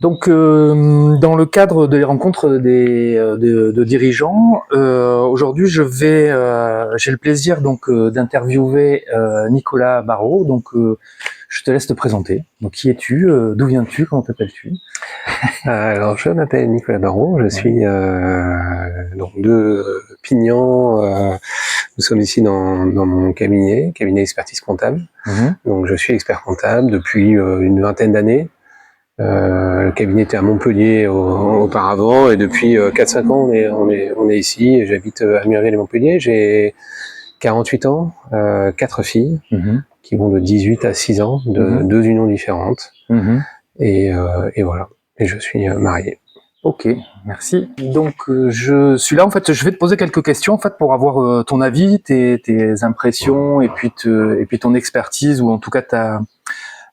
Donc, dans le cadre des rencontres de dirigeants, aujourd'hui, j'ai le plaisir donc d'interviewer Nicolas Barraud. Donc, je te laisse te présenter. Donc, qui es-tu? D'où viens-tu? Comment t'appelles-tu? Alors, je m'appelle Nicolas Barraud. Je suis donc de Pignan. Nous sommes ici dans mon cabinet expertise comptable. Donc, je suis expert comptable depuis une vingtaine d'années. Le cabinet était à Montpellier auparavant, et depuis 4-5 ans on est ici. J'habite à Murville et Montpellier. J'ai 48 ans, 4 filles qui vont de 18 à 6 ans, de 2 unions différentes. Et voilà. Et je suis marié. Ok, merci. Donc je suis là, en fait, je vais te poser quelques questions en fait pour avoir ton avis, tes impressions et puis ton expertise, ou en tout cas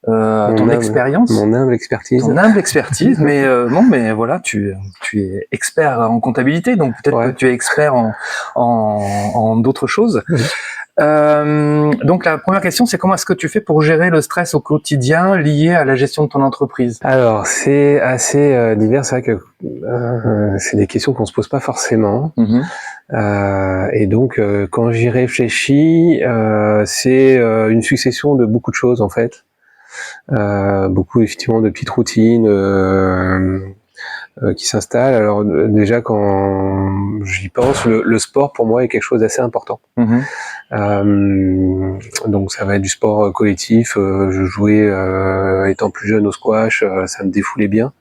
ton expérience. Mon humble expertise. Ton humble expertise, mais non, mais voilà, tu es expert en comptabilité, donc peut-être que tu es expert en d'autres choses. Donc la première question, c'est comment est-ce que tu fais pour gérer le stress au quotidien lié à la gestion de ton entreprise? Alors c'est assez divers, c'est vrai que c'est des questions qu'on se pose pas forcément. Et donc quand j'y réfléchis, c'est une succession de beaucoup de choses en fait. Beaucoup effectivement de petites routines qui s'installent. Alors déjà quand j'y pense, le sport pour moi est quelque chose d'assez important. Donc ça va être du sport collectif. Je jouais étant plus jeune au squash, ça me défoulait bien.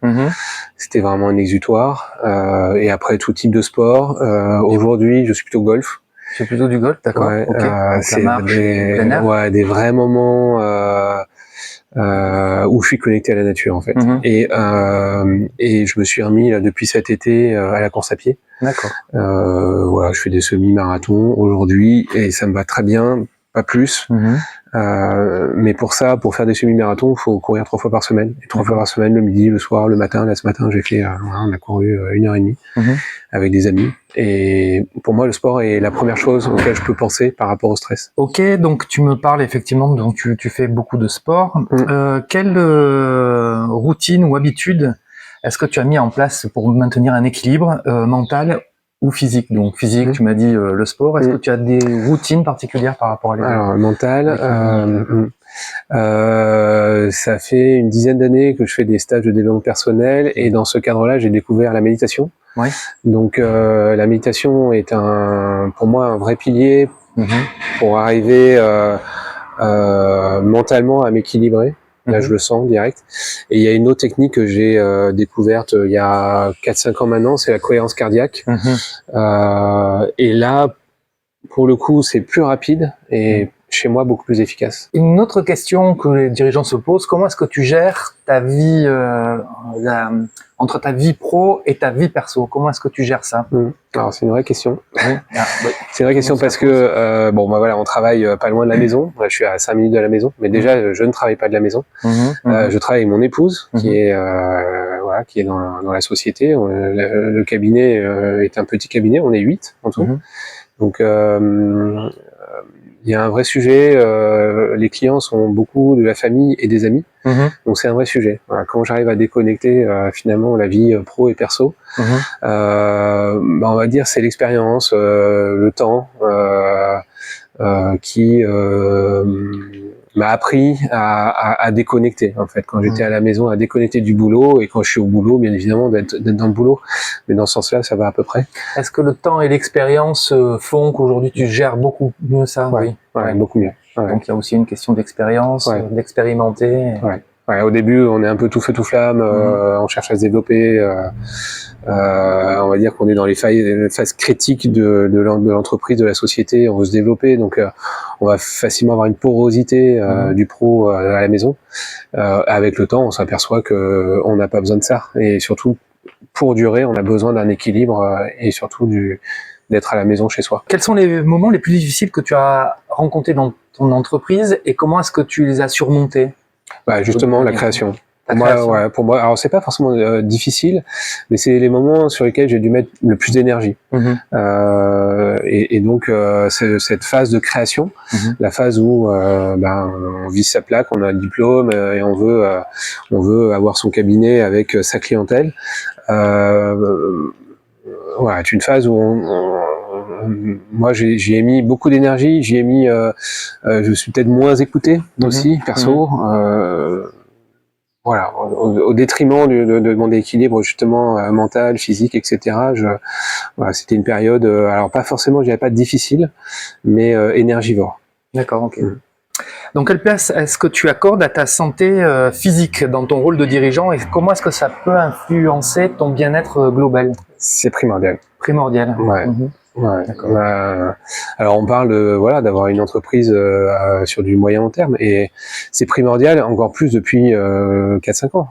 C'était vraiment un exutoire. Et après tout type de sport. Aujourd'hui, je suis plutôt golf. C'est plutôt du golf, d'accord. C'est des vrais moments où je suis connecté à la nature en fait. Et je me suis remis là, depuis cet été à la course à pied. D'accord. Voilà, je fais des semi-marathons aujourd'hui et ça me va très bien, pas plus. Mais pour faire des semi-marathons, il faut courir 3 fois par semaine. Et 3 fois par semaine, le midi, le soir, le matin. Là, ce matin, j'ai fait, on a couru 1h30 avec des amis. Et pour moi, le sport est la première chose auquel je peux penser par rapport au stress. Ok, donc tu me parles effectivement, donc tu fais beaucoup de sport. Quelle routine ou habitude est-ce que tu as mis en place pour maintenir un équilibre mental ou physique? Donc physique, tu m'as dit le sport. Est-ce que tu as des routines particulières par rapport à l'équilibre? Alors mental, ça fait une dizaine d'années que je fais des stages de développement personnel, et dans ce cadre-là, j'ai découvert la méditation. Donc la méditation est pour moi un vrai pilier pour arriver mentalement à m'équilibrer. Là, je le sens direct. Et il y a une autre technique que j'ai découverte il y a 4-5 ans maintenant, c'est la cohérence cardiaque. Et là, pour le coup, c'est plus rapide et chez moi beaucoup plus efficace. Une autre question que les dirigeants se posent, comment est-ce que tu gères ta vie entre ta vie pro et ta vie perso? Comment est-ce que tu gères ça? Alors c'est une vraie question. C'est une vraie question parce que voilà, on travaille pas loin de la maison. Je suis à 5 minutes de la maison, mais déjà je ne travaille pas de la maison. Je travaille avec mon épouse qui est dans la société. Le cabinet est un petit cabinet, on est 8 en tout. Donc il y a un vrai sujet, les clients sont beaucoup de la famille et des amis, donc c'est un vrai sujet. Voilà, comment j'arrive à déconnecter finalement la vie pro et perso, on va dire c'est l'expérience, le temps qui m'a appris à déconnecter en fait quand j'étais à la maison, à déconnecter du boulot, et quand je suis au boulot bien évidemment d'être dans le boulot, mais dans ce sens-là ça va à peu près. Est-ce que le temps et l'expérience font qu'aujourd'hui tu gères beaucoup mieux ça? Oui, beaucoup mieux. Donc il y a aussi une question d'expérience, d'expérimenter. Au début on est un peu tout feu tout flamme, on cherche à se développer, on va dire qu'on est dans les phases critiques de l'entreprise, de la société, on veut se développer, donc on va facilement avoir une porosité du pro à la maison. Avec le temps on s'aperçoit que on n'a pas besoin de ça, et surtout pour durer on a besoin d'un équilibre et surtout d'être à la maison chez soi. Quels sont les moments les plus difficiles que tu as rencontrés dans ton entreprise et comment est-ce que tu les as surmontés? Justement la création. Pour moi, alors c'est pas forcément difficile, mais c'est les moments sur lesquels j'ai dû mettre le plus d'énergie. Et donc c'est cette phase de création, la phase où on vise sa plaque, on a le diplôme et on veut avoir son cabinet avec sa clientèle. Voilà, c'est une phase où moi j'y ai mis beaucoup d'énergie, je suis peut-être moins écouté aussi perso. Voilà, au détriment de mon équilibre justement mental, physique, etc. Voilà, c'était une période, alors pas forcément, je dirais pas difficile, mais énergivore. D'accord, ok. Donc quelle place est-ce que tu accordes à ta santé physique dans ton rôle de dirigeant et comment est-ce que ça peut influencer ton bien-être global? C'est primordial. Primordial. Ouais. Ouais. Alors on parle d'avoir une entreprise sur du moyen long terme et c'est primordial encore plus depuis 4-5 ans.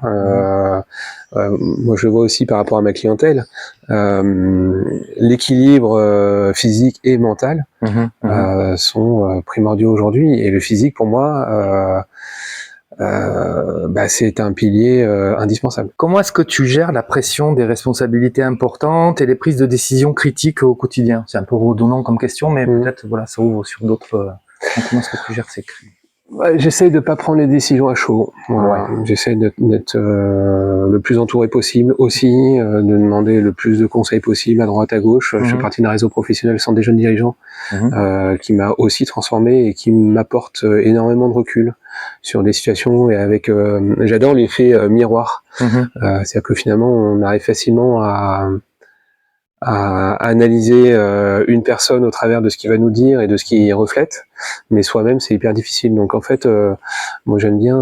Moi je vois aussi par rapport à ma clientèle l'équilibre physique et mental sont primordiaux aujourd'hui et le physique pour moi c'est un pilier indispensable. Comment est-ce que tu gères la pression des responsabilités importantes et les prises de décisions critiques au quotidien? C'est un peu redondant comme question, mais peut-être ça ouvre sur d'autres. Comment est-ce que tu gères ces crises? J'essaye de pas prendre les décisions à chaud. Voilà. J'essaie d'être le plus entouré possible aussi, de demander le plus de conseils possible à droite à gauche. Je fais partie d'un réseau professionnel Centre des jeunes dirigeants qui m'a aussi transformé et qui m'apporte énormément de recul sur des situations et avec j'adore l'effet miroir. C'est-à-dire que finalement on arrive facilement à analyser une personne au travers de ce qu'il va nous dire et de ce qu'il reflète, mais soi-même c'est hyper difficile. Donc en fait, moi j'aime bien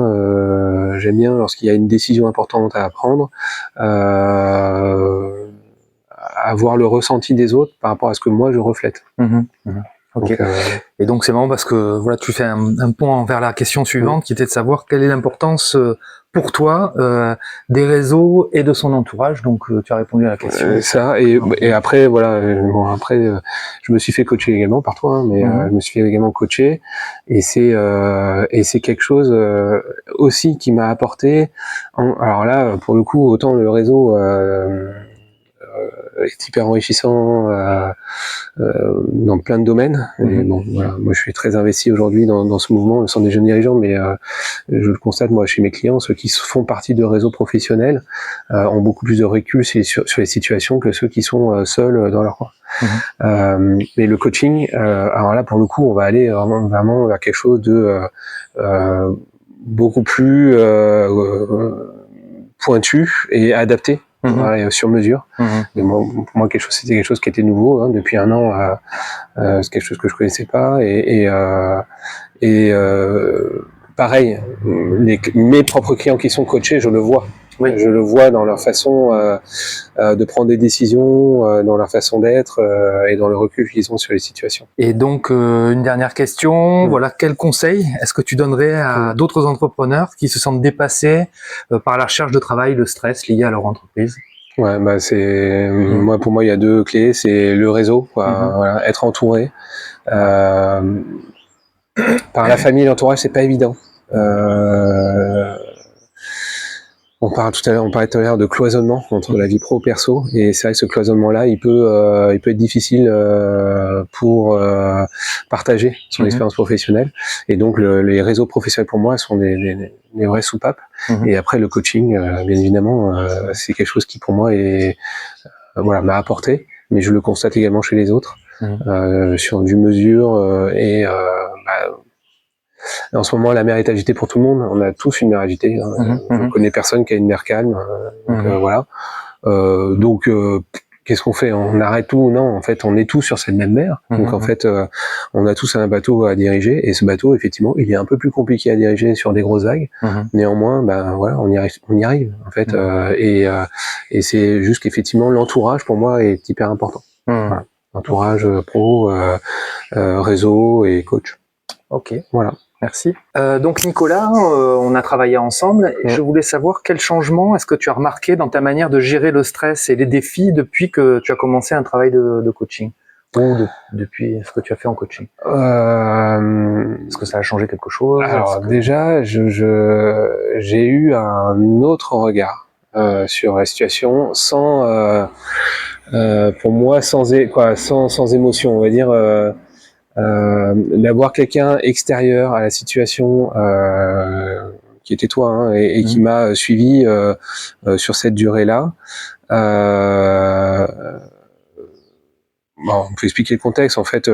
lorsqu'il y a une décision importante à prendre, avoir le ressenti des autres par rapport à ce que moi je reflète. Ok. Donc, et donc c'est marrant parce que voilà, tu fais un pont vers la question suivante qui était de savoir quelle est l'importance pour toi des réseaux et de son entourage. Donc tu as répondu à la question. Ça et après voilà, je me suis fait coacher également par toi, mais je me suis fait également coacher et c'est quelque chose aussi qui m'a apporté. Alors là, pour le coup, autant le réseau est hyper enrichissant dans plein de domaines. Et bon, voilà, moi je suis très investi aujourd'hui dans ce mouvement, le Centre des jeunes dirigeants, mais je le constate moi chez mes clients, ceux qui font partie de réseaux professionnels ont beaucoup plus de recul sur les situations que ceux qui sont seuls dans leur coin. Mais le coaching, alors là pour le coup, on va aller vraiment vers quelque chose de beaucoup plus pointu et adapté. Sur mesure. Et moi, pour moi, c'était quelque chose qui était nouveau. Depuis un an, c'est quelque chose que je connaissais pas. Pareil, mes propres clients qui sont coachés, je le vois. Je le vois dans leur façon de prendre des décisions, dans leur façon d'être et dans le recul qu'ils ont sur les situations. Et donc, une dernière question. Voilà, quel conseil est-ce que tu donnerais à d'autres entrepreneurs qui se sentent dépassés par la recherche de travail, le stress lié à leur entreprise? Ouais, pour moi, il y a deux clés. C'est le réseau, voilà, être entouré. Par la famille et l'entourage, c'est pas évident. On parlait tout à l'heure de cloisonnement entre la vie pro et perso, et c'est vrai que ce cloisonnement-là, il peut être difficile pour partager son expérience professionnelle. Et donc les réseaux professionnels pour moi sont des vraies soupapes. Et après le coaching, bien évidemment, c'est quelque chose qui pour moi m'a apporté, mais je le constate également chez les autres sur du mesure en ce moment, la mer est agitée pour tout le monde. On a tous une mer agitée. Je ne connais personne qui a une mer calme. Voilà. Donc, qu'est-ce qu'on fait? On arrête tout? Non, en fait, on est tous sur cette même mer. Donc, en fait, on a tous un bateau à diriger. Et ce bateau, effectivement, il est un peu plus compliqué à diriger sur des grosses vagues. Néanmoins, voilà, on y arrive, en fait. Et c'est juste qu'effectivement, l'entourage, pour moi, est hyper important. Voilà. Entourage pro, réseau et coach. Ok. Voilà. Merci. Donc Nicolas, on a travaillé ensemble et je voulais savoir quel changement est-ce que tu as remarqué dans ta manière de gérer le stress et les défis depuis que tu as commencé un travail de coaching? depuis ce que tu as fait en coaching? Est-ce que ça a changé quelque chose? Alors déjà, j'ai eu un autre regard sur la situation, pour moi, sans émotion, on va dire. D'avoir quelqu'un extérieur à la situation qui était toi hein, et qui m'a suivi sur cette durée-là. Bon, on peut expliquer le contexte. En fait,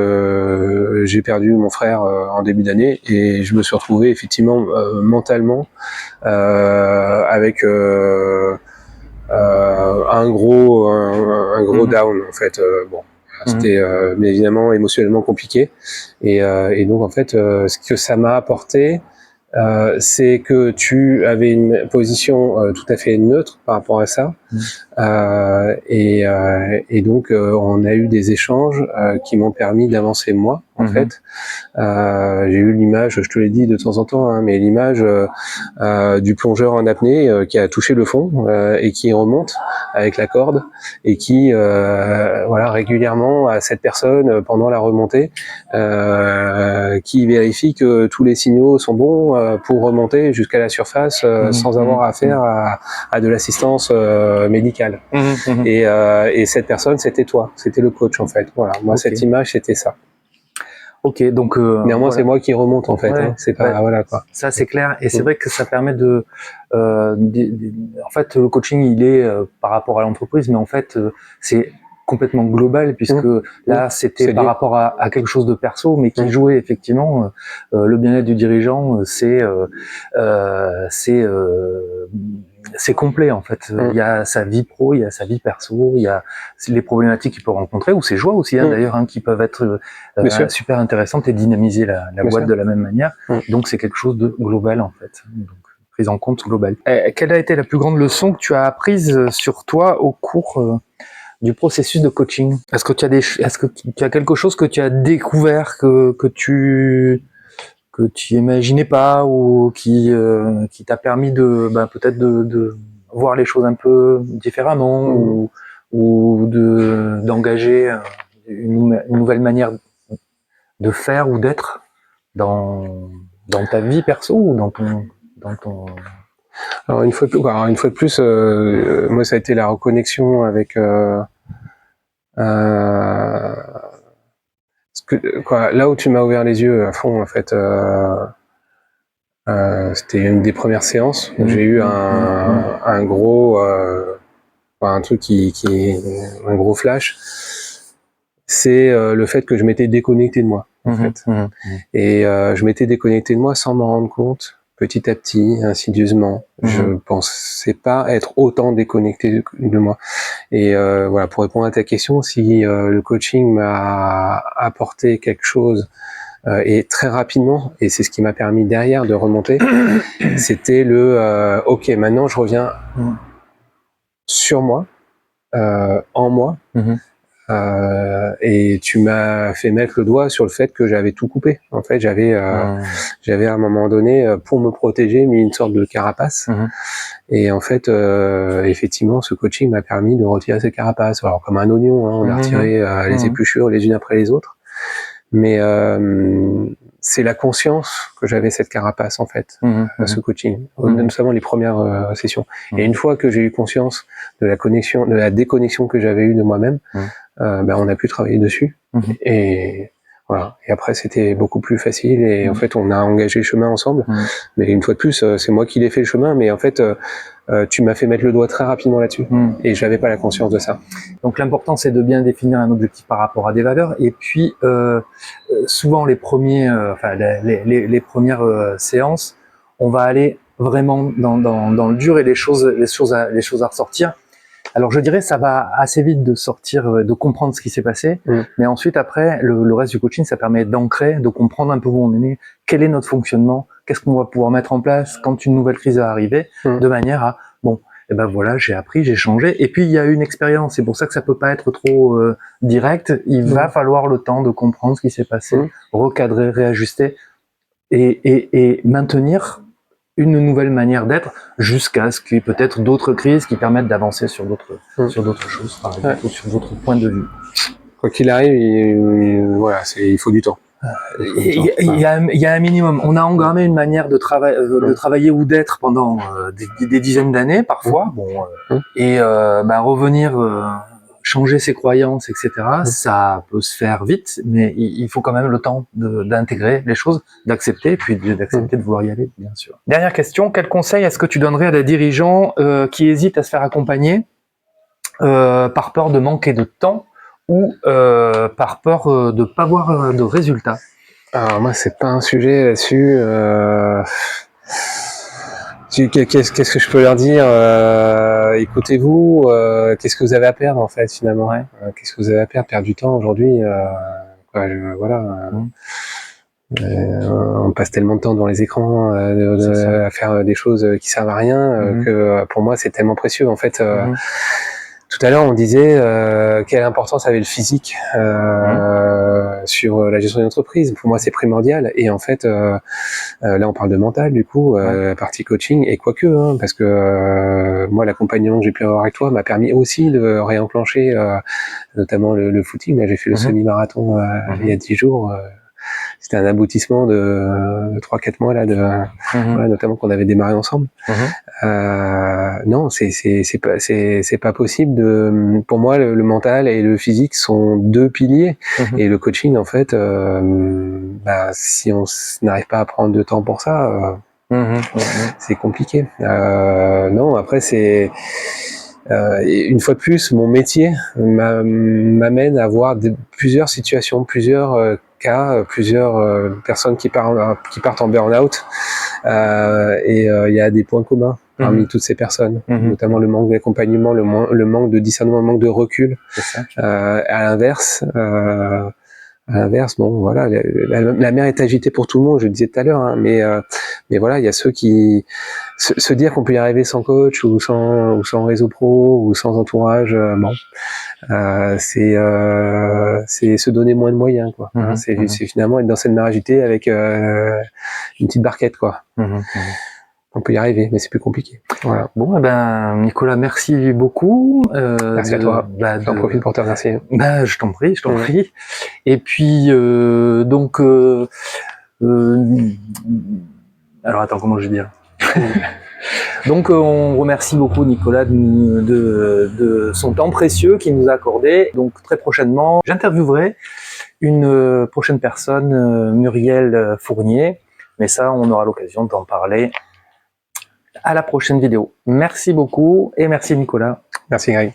j'ai perdu mon frère en début d'année et je me suis retrouvé effectivement mentalement avec un gros down en fait. Bon. C'était mais évidemment émotionnellement compliqué et donc en fait ce que ça m'a apporté c'est que tu avais une position tout à fait neutre par rapport à ça et donc on a eu des échanges qui m'ont permis d'avancer moi en fait. J'ai eu l'image, je te l'ai dit de temps en temps, hein, mais l'image du plongeur en apnée qui a touché le fond et qui remonte avec la corde et qui voilà régulièrement à cette personne pendant la remontée qui vérifie que tous les signaux sont bons pour remonter jusqu'à la surface sans avoir affaire à de l'assistance médicale. Et cette personne, c'était toi, c'était le coach en fait. Voilà, moi cette image, c'était ça. Ok, donc néanmoins voilà. C'est moi qui remonte en fait. Ouais, hein. C'est pas voilà quoi. Ça c'est clair et c'est vrai que ça permet de en fait le coaching il est par rapport à l'entreprise, mais en fait c'est complètement global puisque là c'était par rapport à quelque chose de perso, mais qui jouait effectivement le bien-être du dirigeant, c'est complet en fait. Il y a sa vie pro, il y a sa vie perso, il y a les problématiques qu'il peut rencontrer ou ses joies aussi d'ailleurs qui peuvent être super intéressantes et dynamiser la boîte de la même manière. Donc c'est quelque chose de global en fait. Donc prise en compte globale. Quelle a été la plus grande leçon que tu as apprise sur toi au cours du processus de coaching? Est-ce que tu as quelque chose que tu as découvert que tu imaginais pas ou qui t'a permis de peut-être de voir les choses un peu différemment ou d'engager une nouvelle manière de faire ou d'être dans ta vie perso ou dans ton Alors une fois de plus moi ça a été la reconnexion avec là où tu m'as ouvert les yeux à fond en fait c'était une des premières séances où j'ai eu un gros un truc un gros flash, c'est le fait que je m'étais déconnecté de moi en fait. Et je m'étais déconnecté de moi sans m'en rendre compte, petit à petit, insidieusement. Je pensais pas être autant déconnecté de moi. Et voilà, pour répondre à ta question, si le coaching m'a apporté quelque chose et très rapidement, et c'est ce qui m'a permis derrière de remonter, c'était le ok, maintenant je reviens sur moi, en moi, et tu m'as fait mettre le doigt sur le fait que j'avais tout coupé. En fait, j'avais à un moment donné, pour me protéger, mis une sorte de carapace. Et en fait, effectivement, ce coaching m'a permis de retirer ces carapaces. Alors, comme un oignon, hein, on a retiré les épluchures les unes après les autres. Mais c'est la conscience que j'avais cette carapace en fait, à ce coaching, notamment les premières sessions. Et une fois que j'ai eu conscience de la déconnexion que j'avais eue de moi-même, on a pu travailler dessus. Et voilà. Et après c'était beaucoup plus facile et en fait on a engagé le chemin ensemble. Mais une fois de plus, c'est moi qui l'ai fait le chemin, mais en fait tu m'as fait mettre le doigt très rapidement là-dessus et j'avais pas la conscience de ça. Donc l'important c'est de bien définir un objectif par rapport à des valeurs et puis souvent les premières séances, on va aller vraiment dans le dur et les choses à ressortir. Alors je dirais ça va assez vite de sortir, de comprendre ce qui s'est passé, mais ensuite après le reste du coaching ça permet d'ancrer, de comprendre un peu où on est né, quel est notre fonctionnement, qu'est-ce qu'on va pouvoir mettre en place quand une nouvelle crise va arriver, de manière à voilà, j'ai appris, j'ai changé, et puis il y a une expérience, c'est pour ça que ça peut pas être trop direct, il va falloir le temps de comprendre ce qui s'est passé, recadrer, réajuster, et maintenir une nouvelle manière d'être jusqu'à ce qu'il y ait peut-être d'autres crises qui permettent d'avancer sur d'autres choses, par exemple, ou sur d'autres points de vue. Quoi qu'il arrive, voilà, il faut du temps. Il y a un minimum. On a engrammé une manière de travailler ou d'être pendant des dizaines d'années parfois. Et revenir, changer ses croyances, etc. Ça peut se faire vite, mais il faut quand même le temps d'intégrer les choses, d'accepter, puis d'accepter de vouloir y aller, bien sûr. Dernière question, quel conseil est-ce que tu donnerais à des dirigeants qui hésitent à se faire accompagner par peur de manquer de temps ou par peur de pas voir de résultats? Alors moi, c'est pas un sujet là-dessus. Qu'est-ce que je peux leur dire? Écoutez-vous. Qu'est-ce que vous avez à perdre en fait finalement? Qu'est-ce que vous avez à perdre? Perdre du temps aujourd'hui. Voilà. On passe tellement de temps devant les écrans à faire des choses qui servent à rien que pour moi c'est tellement précieux en fait. Tout à l'heure, on disait quelle importance avait le physique sur la gestion d'une entreprise. Pour moi, c'est primordial. Et en fait, là, on parle de mental, du coup, la partie coaching, et quoique, parce que moi, l'accompagnement que j'ai pu avoir avec toi m'a permis aussi de réenclencher, notamment le footing. Là, j'ai fait le semi-marathon il y a 10 jours. C'était un aboutissement de 3-4 mois là, voilà, notamment qu'on avait démarré ensemble. Non, c'est pas possible pour moi, le mental et le physique sont deux piliers. Et le coaching, en fait, si on n'arrive pas à prendre de temps pour ça, c'est compliqué. Non, après une fois de plus, mon métier m'amène à voir plusieurs situations, plusieurs cas, plusieurs personnes qui partent en burn-out, et il y a des points communs parmi toutes ces personnes, notamment le manque d'accompagnement, le manque de discernement, le manque de recul. À l'inverse, bon, voilà, la mer est agitée pour tout le monde, je le disais tout à l'heure, mais voilà, il y a ceux qui se dire qu'on peut y arriver sans coach ou sans réseau pro ou sans entourage, c'est se donner moins de moyens, quoi. C'est finalement être dans cette mer agitée avec une petite barquette, quoi. On peut y arriver, mais c'est plus compliqué. Voilà. Bon, Nicolas, merci beaucoup. Merci à toi. J'en profite pour te remercier. Je t'en prie. Et puis, alors attends, comment je vais dire? Donc, on remercie beaucoup Nicolas de son temps précieux qu'il nous a accordé. Donc, très prochainement, j'interviewerai une prochaine personne, Muriel Fournier. Mais ça, on aura l'occasion d'en parler à la prochaine vidéo. Merci beaucoup et merci Nicolas. Merci Greg.